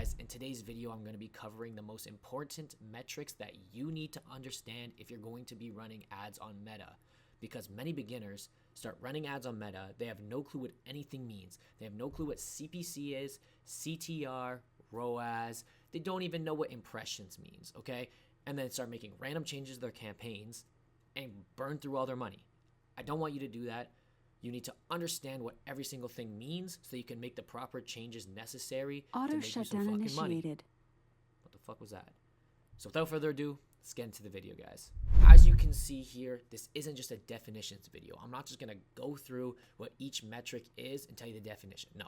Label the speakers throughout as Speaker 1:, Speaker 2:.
Speaker 1: guys? In today's video, I'm going to be covering the most important metrics that you need to understand if you're going to be running ads on Meta. Because many beginners start running ads on Meta, they have no clue what anything means. They have no clue what CPC is, CTR, ROAS. They don't even know what impressions means, okay? And then start making random changes to their campaigns and burn through all their money. I don't want you to do that. You need to understand what every single thing means so you can make the proper changes necessary
Speaker 2: Auto
Speaker 1: to make you some
Speaker 2: shutdown
Speaker 1: fucking money.
Speaker 2: initiated.
Speaker 1: What the fuck was that? So without further ado, let's get into the video, guys. As you can see here, this isn't just a definitions video. I'm not just going to go through what each metric is and tell you the definition. No,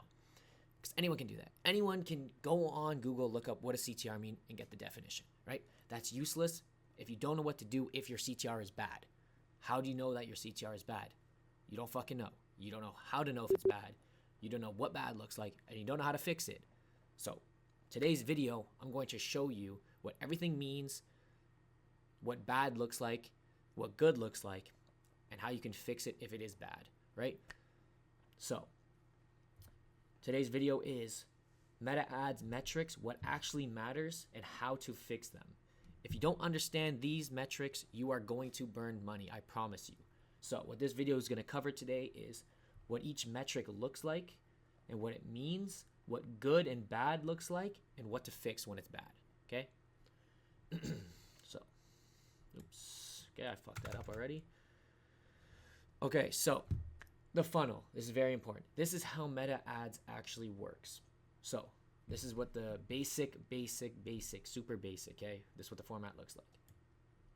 Speaker 1: because anyone can do that. Anyone can go on Google, look up what does CTR mean and get the definition, right? That's useless if you don't know what to do if your CTR is bad. How do you know that your CTR is bad? You don't fucking know. You don't know how to know if it's bad. You don't know what bad looks like, and you don't know how to fix it. So today's video, I'm going to show you what everything means, what bad looks like, what good looks like, and how you can fix it if it is bad, right? So today's video is Meta Ads metrics, what actually matters, and how to fix them. If you don't understand these metrics, you are going to burn money, I promise you. So what this video is going to cover today is what each metric looks like and what it means, what good and bad looks like, and what to fix when it's bad, okay? Okay, I fucked that up already. Okay, so the funnel, this is very important. This is how Meta Ads actually works. So this is what the basic, super basic, okay? This is what the format looks like.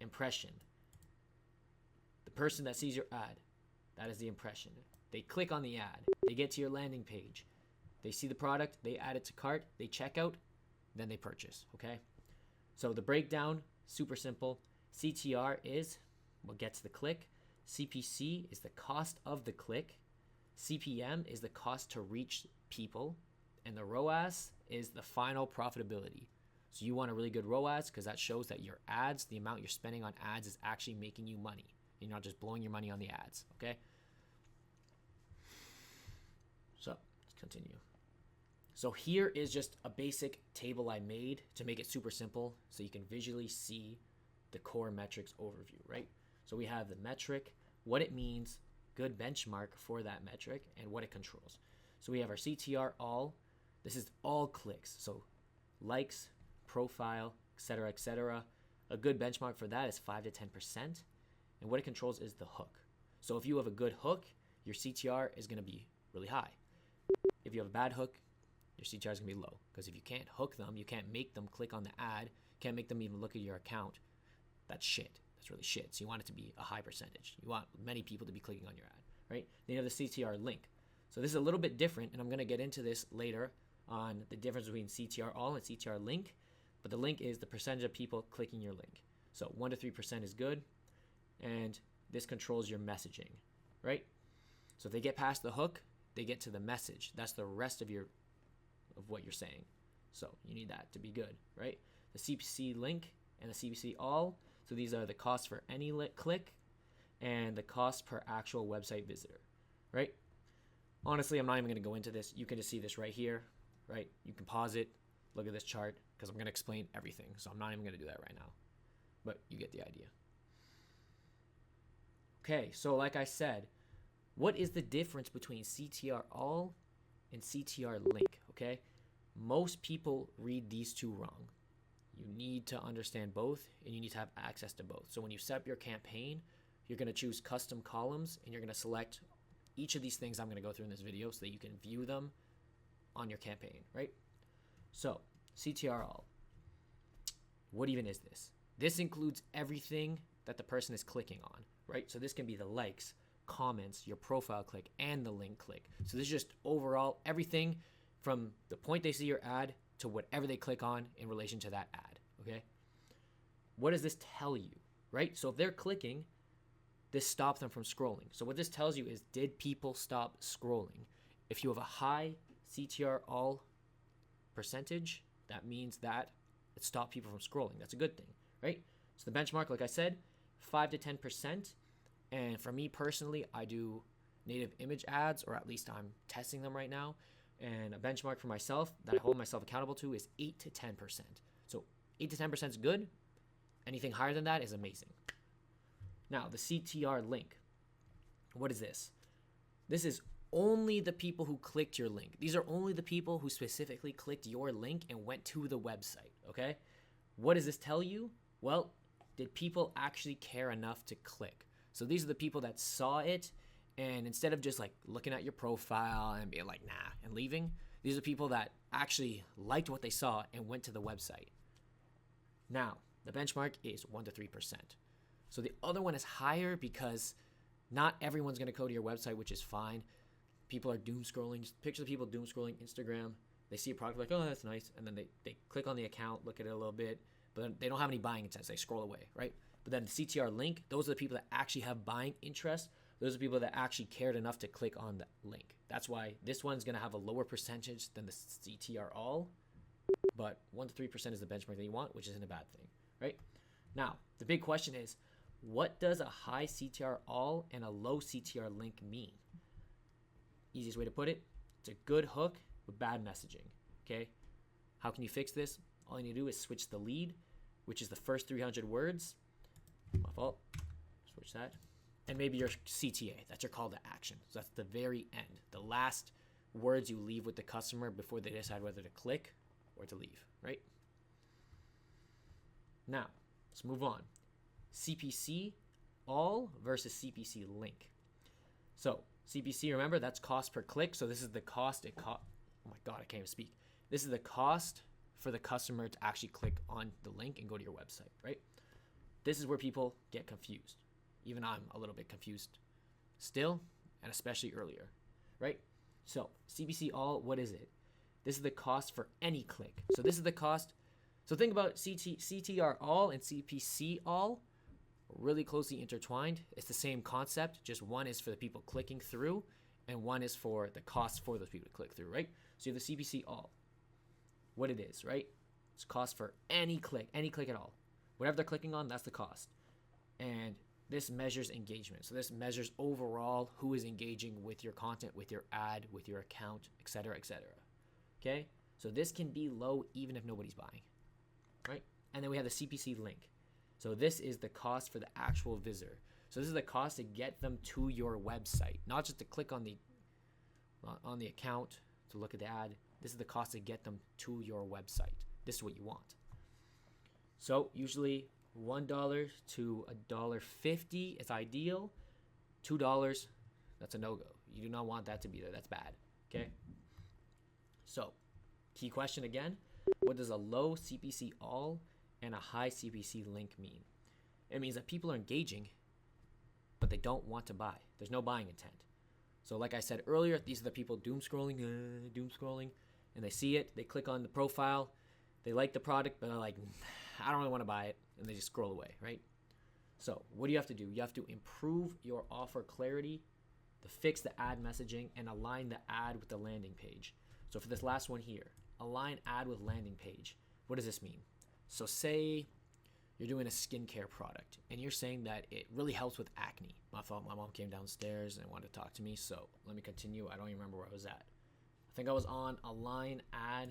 Speaker 1: Impression. The person that sees your ad, that is the impression. They click on the ad. They get to your landing page. They see the product. They add it to cart. They check out. Then they purchase, okay? So the breakdown, super simple. CTR is what gets the click. CPC is the cost of the click. CPM is the cost to reach people. And the ROAS is the final profitability. So you want a really good ROAS because that shows that your ads, the amount you're spending on ads, is actually making you money. You're not just blowing your money on the ads, okay? So let's continue. So here is just a basic table I made to make it super simple so you can visually see the core metrics overview, right? So we have the metric, what it means, good benchmark for that metric, and what it controls. So we have our CTR all. This is all clicks. So likes, profile, etc., etc. A good benchmark for that is 5 to 10%. And what it controls is the hook. So if you have a good hook, your CTR is going to be really high. If you have a bad hook, your CTR is going to be low. Because if you can't hook them, you can't make them click on the ad, can't make them even look at your account, that's shit. That's really shit. So you want it to be a high percentage. You want many people to be clicking on your ad, right? Then you have the CTR link. So this is a little bit different, and I'm going to get into this later on the difference between CTR all and CTR link. But the link is the percentage of people clicking your link. So 1 to 3% is good. And this controls your messaging, right? So if they get past the hook, they get to the message. That's the rest of what you're saying. So you need that to be good, right? The CPC link and the CPC all. So these are the costs for any click and the cost per actual website visitor, right? Honestly, I'm not even going to go into this. You can just see this right here, right? You can pause it, look at this chart, because I'm going to explain everything. So I'm not even going to do that right now. But you get the idea. Okay, so like I said, what is the difference between CTR all and CTR link, okay? Most people read these two wrong. You need to understand both, and you need to have access to both. So when you set up your campaign, you're going to choose custom columns, and you're going to select each of these things I'm going to go through in this video so that you can view them on your campaign, right? So CTR all. What even is this? This includes everything that the person is clicking on, right? So this can be the likes, comments, your profile click, and the link click. So this is just overall everything from the point they see your ad to whatever they click on in relation to that ad, okay? What does this tell you, right? So if they're clicking, this stops them from scrolling. So what this tells you is, did people stop scrolling? If you have a high CTR all percentage, that means that it stopped people from scrolling. That's a good thing, right? So the benchmark, like I said, 5 to 10%. And for me personally, I do native image ads, or at least I'm testing them right now. And a benchmark for myself that I hold myself accountable to is 8 to 10%. So 8 to 10% is good. Anything higher than that is amazing. Now, the CTR link. What is this? This is only the people who clicked your link. These are only the people who specifically clicked your link and went to the website, okay? What does this tell you? Well, did people actually care enough to click? So these are the people that saw it, and instead of just like looking at your profile and being like, nah, and leaving, these are people that actually liked what they saw and went to the website. Now, the benchmark is 1 to 3%. So the other one is higher because not everyone's going to go to your website, which is fine. People are doom scrolling. Just picture the people doom scrolling Instagram. They see a product like, oh, that's nice. And then they click on the account, look at it a little bit, but then they don't have any buying intent. They scroll away, right? But then the CTR link, those are the people that actually have buying interest. Those are people that actually cared enough to click on the link. That's why this one's going to have a lower percentage than the CTR all. But 1 to 3% is the benchmark that you want, which isn't a bad thing, right? Now, the big question is, what does a high CTR all and a low CTR link mean? Easiest way to put it, it's a good hook with bad messaging, okay? How can you fix this? All you need to do is switch the lead, which is the first 300 words. My fault. Switch that. And maybe your CTA, that's your call to action. So that's the very end, the last words you leave with the customer before they decide whether to click or to leave, right? Now, let's move on. CPC all versus CPC link. So CPC, remember, that's cost per click. So this is the cost oh my God, I can't even speak. This is the cost for the customer to actually click on the link and go to your website, right? This is where people get confused. Even I'm a little bit confused still, and especially earlier, right? So CPC all, what is it? This is the cost for any click. So this is the cost. So think about CTR all and CPC all, really closely intertwined. It's the same concept, just one is for the people clicking through and one is for the cost for those people to click through, right? So you have the CPC all, what it is, right? It's cost for any click at all. Whatever they're clicking on, that's the cost. And this measures engagement. So this measures overall who is engaging with your content, with your ad, with your account, etc., etc. Okay? So this can be low even if nobody's buying, right? And then we have the CPC link. So this is the cost for the actual visitor. So this is the cost to get them to your website, not just to click on the account to look at the ad. This is the cost to get them to your website. This is what you want. So usually $1 to $1.50 is ideal. $2, that's a no-go. You do not want that to be there. That's bad. Okay? So, key question again. What does a low CPC all and a high CPC link mean? It means that people are engaging, but they don't want to buy. There's no buying intent. So like I said earlier, these are the people doom scrolling, and they see it. They click on the profile. They like the product, but they're like, I don't really want to buy it. And they just scroll away, right? So what do you have to do? You have to improve your offer clarity, to fix the ad messaging, and align the ad with the landing page. So for this last one here, align ad with landing page. What does this mean? So say you're doing a skincare product and you're saying that it really helps with acne. My fault, my mom came downstairs and wanted to talk to me, so let me continue. I don't even remember where I was at. I think I was on align ad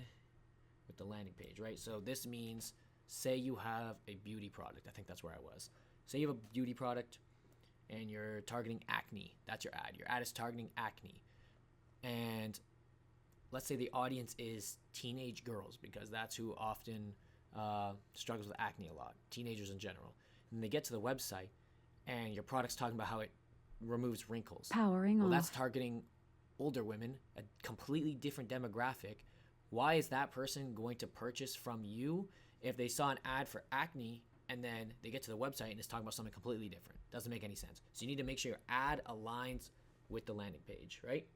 Speaker 1: with the landing page, right? So this means, say you have a beauty product. I think that's where I was. Say you have a beauty product and you're targeting acne. That's your ad. Your ad is targeting acne. And let's say the audience is teenage girls, because that's who often struggles with acne a lot, teenagers in general. And they get to the website and your product's talking about how it removes wrinkles.
Speaker 2: Powering off.
Speaker 1: That's targeting older women, a completely different demographic. Why is that person going to purchase from you if they saw an ad for acne and then they get to the website and it's talking about something completely different? Doesn't make any sense. So you need to make sure your ad aligns with the landing page, right?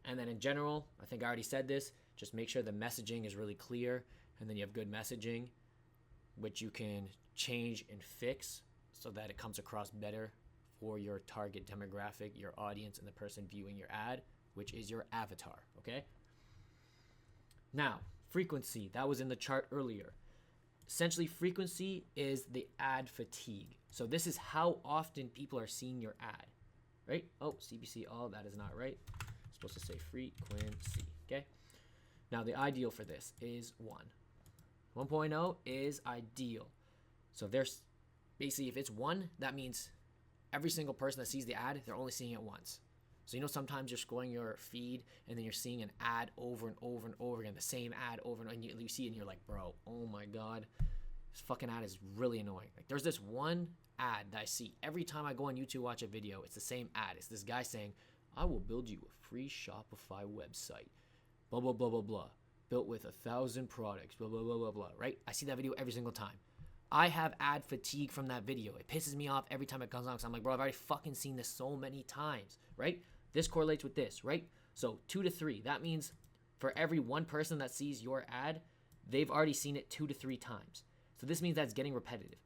Speaker 1: And then in general, I think I already said this, just make sure the messaging is really clear, and then you have good messaging, which you can change and fix so that it comes across better for your target demographic, your audience, and the person viewing your ad, which is your avatar, okay? Now, frequency, that was in the chart earlier. Essentially, frequency is the ad fatigue. So this is how often people are seeing your ad, right? Oh, CPC all, that is not right. It's supposed to say frequency, okay? Now, the ideal for this is 1. 1.0 is ideal. So there's basically, if it's 1, that means every single person that sees the ad, they're only seeing it once. So sometimes you're scrolling your feed and then you're seeing an ad over and over and over again, the same ad over and over, and you see it and you're like, bro, oh my God, this fucking ad is really annoying. Like, there's this one ad that I see every time I go on YouTube to watch a video. It's the same ad. It's this guy saying, I will build you a free Shopify website, blah, blah, blah, blah, blah, built with 1,000 products, blah, blah, blah, blah, blah, right? I see that video every single time. I have ad fatigue from that video. It pisses me off every time it comes on because I'm like, bro, I've already fucking seen this so many times, right? This correlates with this, right? So 2 to 3. That means for every one person that sees your ad, they've already seen it 2 to 3 times. So this means that's getting repetitive.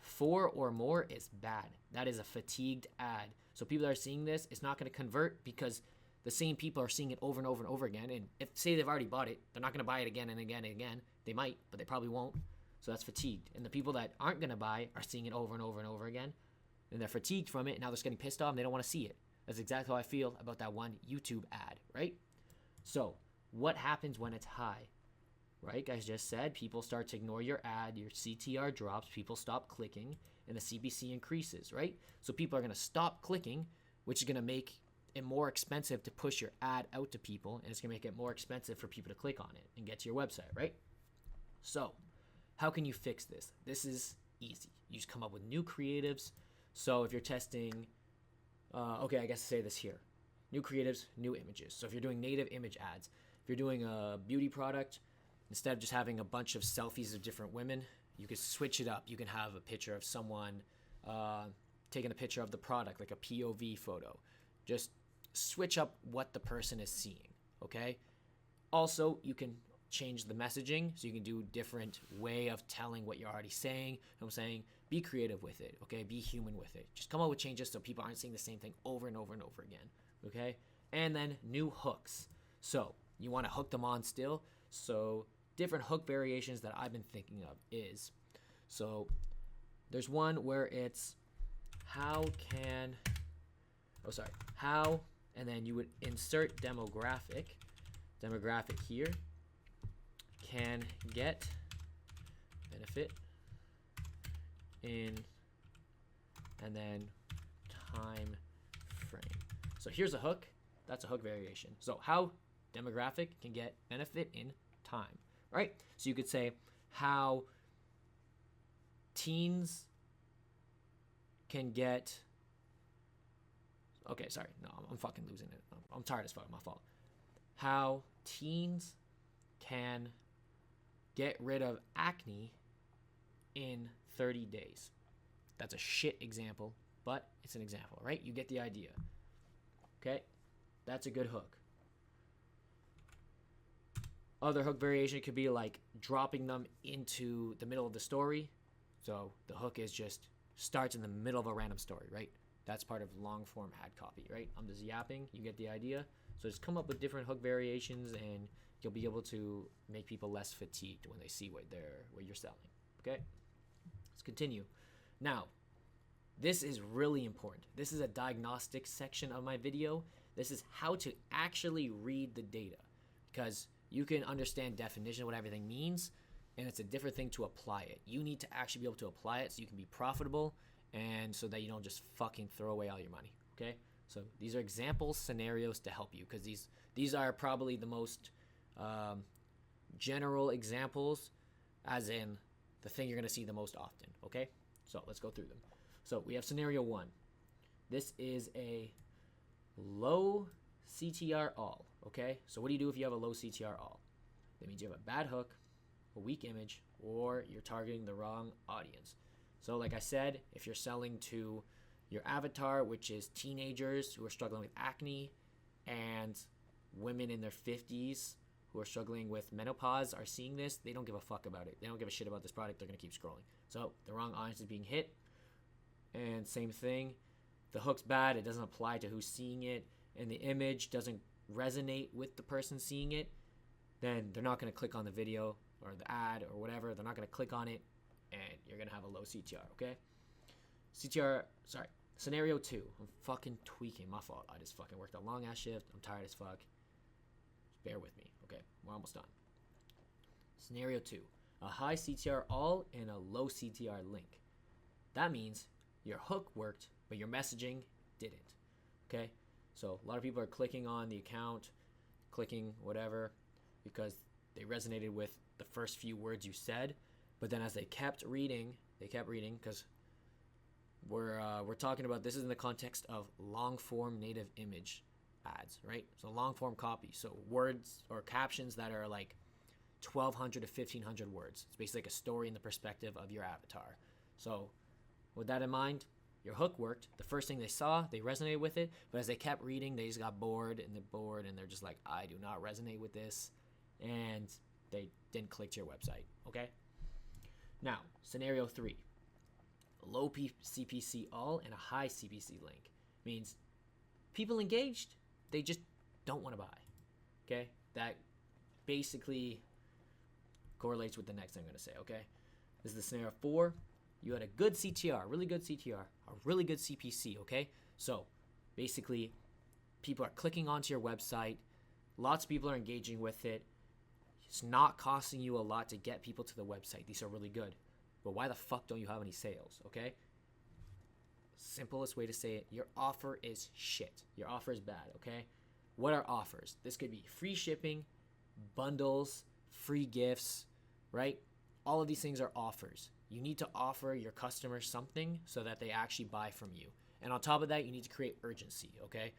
Speaker 1: 4 or more is bad. That is a fatigued ad. So people that are seeing this, it's not going to convert because the same people are seeing it over and over and over again. And if say they've already bought it, they're not going to buy it again and again and again. They might, but they probably won't. So that's fatigued. And the people that aren't going to buy are seeing it over and over and over again. And they're fatigued from it. And now they're just getting pissed off and they don't want to see it. That's exactly how I feel about that one YouTube ad, right? So what happens when it's high, right? Guys just said people start to ignore your ad, your CTR drops, people stop clicking, and the CPC increases, right? So people are going to stop clicking, which is going to make it more expensive to push your ad out to people, and it's going to make it more expensive for people to click on it and get to your website, right? So how can you fix this? This is easy. You just come up with new creatives. So if you're testing... okay, I guess I say this here. New creatives, new images. So if you're doing native image ads, if you're doing a beauty product, instead of just having a bunch of selfies of different women, you can switch it up. You can have a picture of someone taking a picture of the product, like a POV photo. Just switch up what the person is seeing, okay? Also, you can change the messaging, so you can do different way of telling what you're already saying. I'm saying be creative with it, okay? Be human with it. Just come up with changes so people aren't seeing the same thing over and over and over again, okay? And then new hooks. So you want to hook them on still. So different hook variations that I've been thinking of is, so there's one where it's how, and then you would insert demographic here, can get benefit in, and then time frame. So here's a hook. That's a hook variation. So how demographic can get benefit in time, right? So you could say how teens can get, okay, sorry, no, I'm fucking losing it. I'm tired as fuck, my fault. How teens can get rid of acne in 30 days. That's a shit example, but it's an example, right? You get the idea. Okay? That's a good hook. Other hook variation could be like dropping them into the middle of the story. So the hook is just starts in the middle of a random story, right? That's part of long form ad copy, right? I'm just yapping. You get the idea. So just come up with different hook variations and you'll be able to make people less fatigued when they see what you're selling. Okay? Let's continue. Now, this is really important. This is a diagnostic section of my video. This is how to actually read the data, because you can understand definition of what everything means, and it's a different thing to apply it. You need to actually be able to apply it so you can be profitable and so that you don't just fucking throw away all your money, okay? So these are example scenarios to help you, because these are probably the most general examples, as in the thing you're going to see the most often, okay? So let's go through them. So we have scenario 1. This is a low CTR all, okay? So what do you do if you have a low CTR all? That means you have a bad hook, a weak image, or you're targeting the wrong audience. So like I said, if you're selling to your avatar, which is teenagers who are struggling with acne, and women in their 50s who are struggling with menopause are seeing this, they don't give a fuck about it. They don't give a shit about this product. They're going to keep scrolling. So the wrong audience is being hit. And same thing, the hook's bad. It doesn't apply to who's seeing it, and the image doesn't resonate with the person seeing it, then they're not going to click on the video or the ad or whatever. They're not going to click on it, and you're going to have a low CTR, okay? Scenario 2. I'm fucking tweaking. My fault. I just fucking worked a long-ass shift. I'm tired as fuck. Just bear with me, okay? We're almost done. Scenario 2, a high CTR all and a low CTR link. That means your hook worked, but your messaging didn't. Okay? So a lot of people are clicking on the account, clicking whatever, because they resonated with the first few words you said, but then as they kept reading, because we're talking about, this is in the context of long form native image ads, right? So long form copy, so words or captions that are like 1,200 to 1,500 words. It's basically like a story in the perspective of your avatar. So with that in mind, your hook worked. The first thing they saw, they resonated with it, but as they kept reading, they just got bored, and they're just like, I do not resonate with this, and they didn't click to your website. Okay? Now, scenario 3, a low CPC all and a high CPC link means people engaged, they just don't want to buy. Okay? That basically correlates with the next thing I'm going to say. Okay? This is the scenario 4. You had a good CTR, really good CTR, a really good CPC, okay? So basically, people are clicking onto your website. Lots of people are engaging with it. It's not costing you a lot to get people to the website. These are really good. But why the fuck don't you have any sales, okay? Simplest way to say it, your offer is shit. Your offer is bad, okay? What are offers? This could be free shipping, bundles, free gifts, right? All of these things are offers. You need to offer your customers something so that they actually buy from you. And on top of that, you need to create urgency, okay?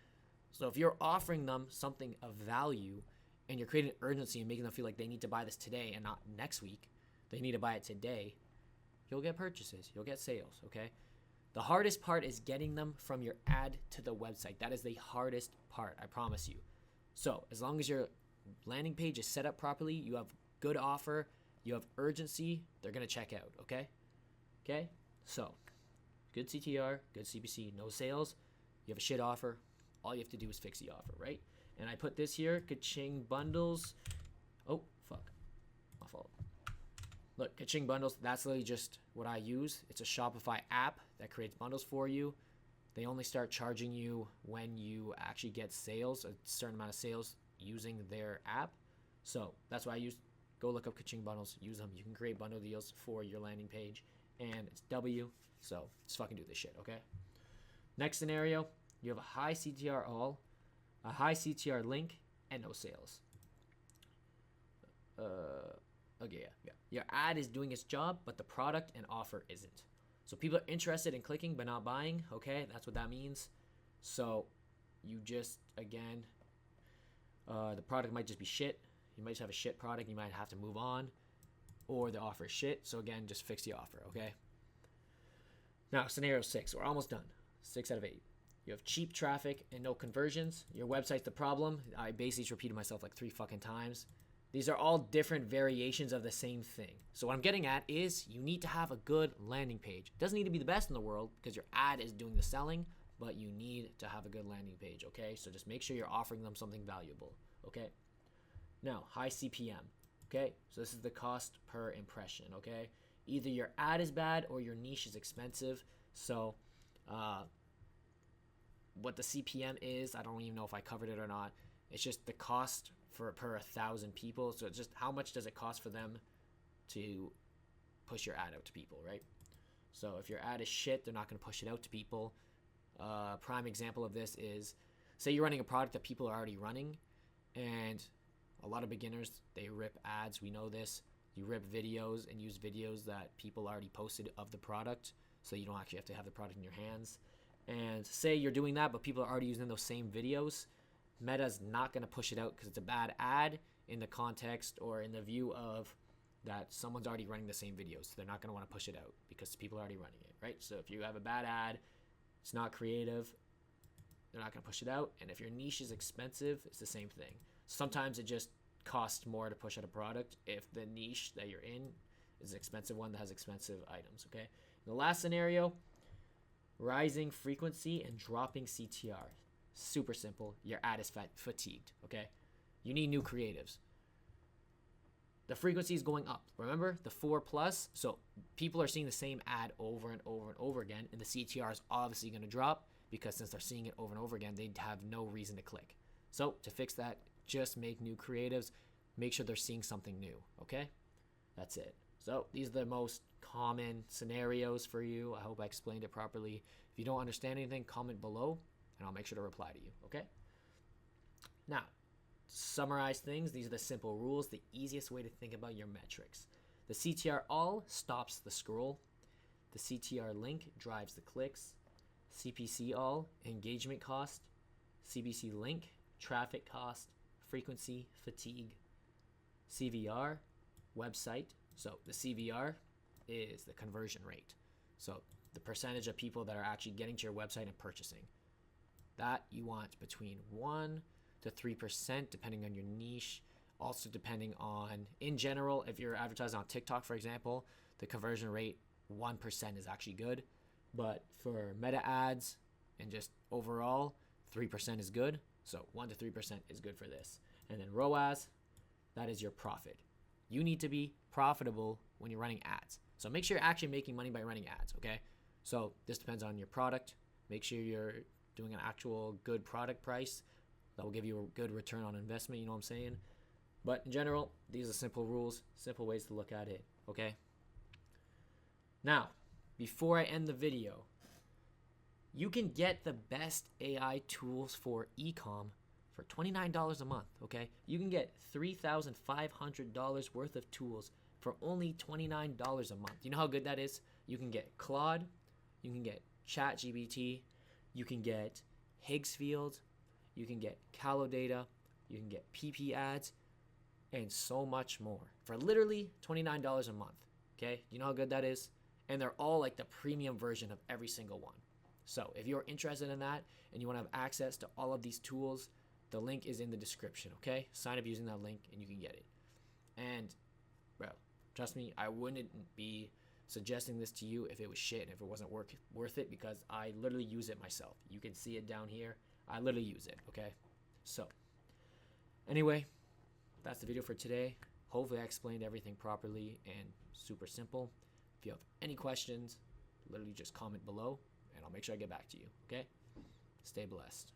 Speaker 1: So if you're offering them something of value and you're creating urgency and making them feel like they need to buy this today and not next week, they need to buy it today, you'll get purchases, you'll get sales, okay? The hardest part is getting them from your ad to the website. That is the hardest part, I promise you. So as long as your landing page is set up properly, you have good offer, you have urgency, they're going to check out, okay? Okay? So, good CTR, good CPC, no sales. You have a shit offer. All you have to do is fix the offer, right? And I put this here, Kaching Bundles. Oh, fuck. My fault. Look, Kaching Bundles, that's literally just what I use. It's a Shopify app that creates bundles for you. They only start charging you when you actually get sales, a certain amount of sales using their app. So, that's why I use. Go look up Kaching Bundles, use them. You can create bundle deals for your landing page, and it's W, so let's fucking do this shit, okay? Next scenario, you have a high CTR all, a high CTR link, and no sales. Okay, yeah. Your ad is doing its job, but the product and offer isn't. So people are interested in clicking but not buying, okay? That's what that means. So you just, again, the product might just be shit. You might just have a shit product. You might have to move on. Or the offer is shit. So again, just fix the offer, okay? Now, scenario 6. We're almost done. 6 out of 8. You have cheap traffic and no conversions. Your website's the problem. I basically just repeated myself like 3 fucking times. These are all different variations of the same thing. So what I'm getting at is you need to have a good landing page. It doesn't need to be the best in the world because your ad is doing the selling, but you need to have a good landing page, okay? So just make sure you're offering them something valuable, okay? Now, high CPM, okay? So this is the cost per impression, okay? Either your ad is bad or your niche is expensive. So what the CPM is, I don't even know if I covered it or not. It's just the cost per 1,000 people. So it's just how much does it cost for them to push your ad out to people, right? So if your ad is shit, they're not going to push it out to people. Prime example of this is, say you're running a product that people are already running, and a lot of beginners, they rip ads. We know this. You rip videos and use videos that people already posted of the product, so you don't actually have to have the product in your hands. And say you're doing that, but people are already using those same videos. Meta's not going to push it out because it's a bad ad in the context or in the view of that someone's already running the same videos. So they're not going to want to push it out because people are already running it, right? So if you have a bad ad, it's not creative, they're not going to push it out. And if your niche is expensive, it's the same thing. Sometimes it just costs more to push out a product if the niche that you're in is an expensive one that has expensive items, okay? In the last scenario, rising frequency and dropping CTR. Super simple. Your ad is fatigued, okay? You need new creatives. The frequency is going up. Remember, the 4+, so people are seeing the same ad over and over and over again, and the CTR is obviously going to drop because since they're seeing it over and over again, they have no reason to click. So to fix that, just make new creatives. make sure they're seeing something new, okay? That's it. So these are the most common scenarios for you. I hope I explained it properly. If you don't understand anything, comment below and I'll make sure to reply to you, okay? Now, to summarize things, these are the simple rules, the easiest way to think about your metrics. The CTR all stops the scroll. The CTR link drives the clicks. CPC all, engagement cost. CPC link, traffic cost, frequency, fatigue. CVR, website. So the CVR is the conversion rate. So the percentage of people that are actually getting to your website and purchasing. That you want between 1 to 3% depending on your niche. Also depending on, in general, if you're advertising on TikTok, for example, the conversion rate 1% is actually good. But for meta ads and just overall, 3% is good. So 1 to 3% is good for this. And then ROAS, that is your profit. You need to be profitable when you're running ads. So make sure you're actually making money by running ads, okay? So this depends on your product. Make sure you're doing an actual good product price that will give you a good return on investment, you know what I'm saying? But in general, these are simple rules, simple ways to look at it, okay? Now, before I end the video, you can get the best AI tools for e-com for $29 a month, okay? You can get $3,500 worth of tools for only $29 a month. You know how good that is? You can get Claude, you can get ChatGPT, you can get Higgsfield, you can get Calodata, you can get PP ads, and so much more for literally $29 a month, okay? You know how good that is? And they're all like the premium version of every single one. So if you're interested in that and you want to have access to all of these tools, the link is in the description, okay? Sign up using that link and you can get it. And, bro, trust me, I wouldn't be suggesting this to you if it was shit and if it wasn't worth it, because I literally use it myself. You can see it down here. I literally use it, okay? So, anyway, that's the video for today. Hopefully I explained everything properly and super simple. If you have any questions, literally just comment below and I'll make sure I get back to you, okay? Stay blessed.